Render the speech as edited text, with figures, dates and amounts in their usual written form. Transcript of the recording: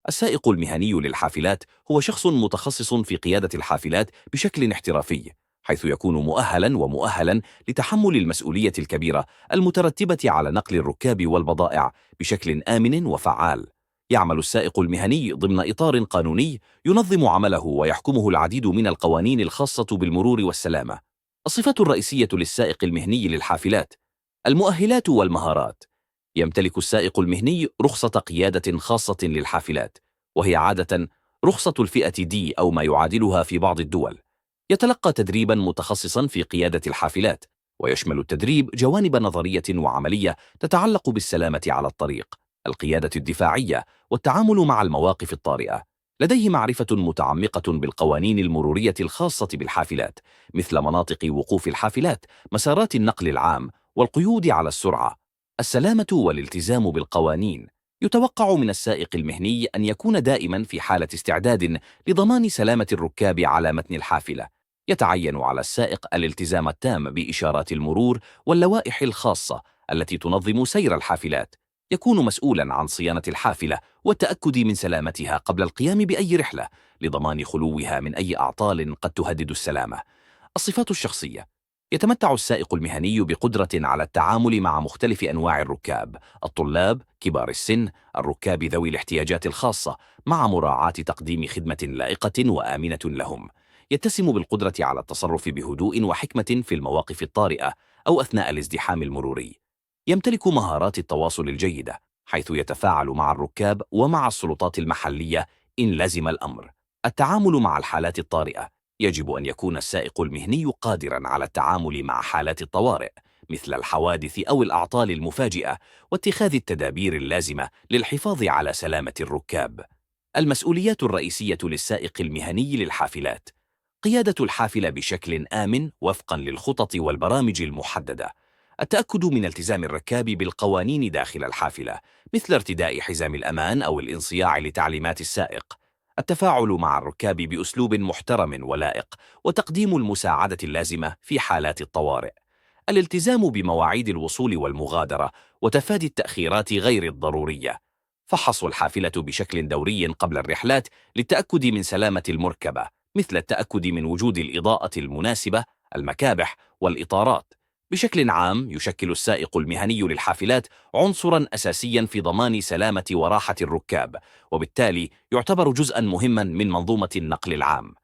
السائق المهني للحافلات هو شخص متخصص في قيادة الحافلات بشكل احترافي، حيث يكون مؤهلا لتحمل المسؤولية الكبيرة المترتبة على نقل الركاب والبضائع بشكل آمن وفعال. يعمل السائق المهني ضمن إطار قانوني ينظم عمله ويحكمه العديد من القوانين الخاصة بالمرور والسلامة. الصفات الرئيسية للسائق المهني للحافلات: المؤهلات والمهارات. يمتلك السائق المهني رخصة قيادة خاصة للحافلات، وهي عادة رخصة الفئة D أو ما يعادلها في بعض الدول. يتلقى تدريبا متخصصا في قيادة الحافلات، ويشمل التدريب جوانب نظرية وعملية تتعلق بالسلامة على الطريق، القيادة الدفاعية، والتعامل مع المواقف الطارئة. لديه معرفة متعمقة بالقوانين المرورية الخاصة بالحافلات، مثل مناطق وقوف الحافلات، مسارات النقل العام، والقيود على السرعة. السلامة والالتزام بالقوانين. يتوقع من السائق المهني أن يكون دائما في حالة استعداد لضمان سلامة الركاب على متن الحافلة. يتعين على السائق الالتزام التام بإشارات المرور واللوائح الخاصة التي تنظم سير الحافلات. يكون مسؤولا عن صيانة الحافلة والتأكد من سلامتها قبل القيام بأي رحلة، لضمان خلوها من أي أعطال قد تهدد السلامة. الصفات الشخصية. يتمتع السائق المهني بقدرة على التعامل مع مختلف أنواع الركاب: الطلاب، كبار السن، الركاب ذوي الاحتياجات الخاصة، مع مراعاة تقديم خدمة لائقة وآمنة لهم. يتسم بالقدرة على التصرف بهدوء وحكمة في المواقف الطارئة أو أثناء الازدحام المروري. يمتلك مهارات التواصل الجيدة، حيث يتفاعل مع الركاب ومع السلطات المحلية إن لزم الأمر. التعامل مع الحالات الطارئة. يجب أن يكون السائق المهني قادراً على التعامل مع حالات الطوارئ، مثل الحوادث أو الأعطال المفاجئة، واتخاذ التدابير اللازمة للحفاظ على سلامة الركاب. المسؤوليات الرئيسية للسائق المهني للحافلات: قيادة الحافلة بشكل آمن وفقاً للخطط والبرامج المحددة. التأكد من التزام الركاب بالقوانين داخل الحافلة، مثل ارتداء حزام الأمان أو الانصياع لتعليمات السائق. التفاعل مع الركاب بأسلوب محترم ولائق، وتقديم المساعدة اللازمة في حالات الطوارئ. الالتزام بمواعيد الوصول والمغادرة، وتفادي التأخيرات غير الضرورية. فحص الحافلة بشكل دوري قبل الرحلات للتأكد من سلامة المركبة، مثل التأكد من وجود الإضاءة المناسبة، المكابح، والإطارات. بشكل عام، يشكل السائق المهني للحافلات عنصراً أساسياً في ضمان سلامة وراحة الركاب، وبالتالي يعتبر جزءاً مهماً من منظومة النقل العام.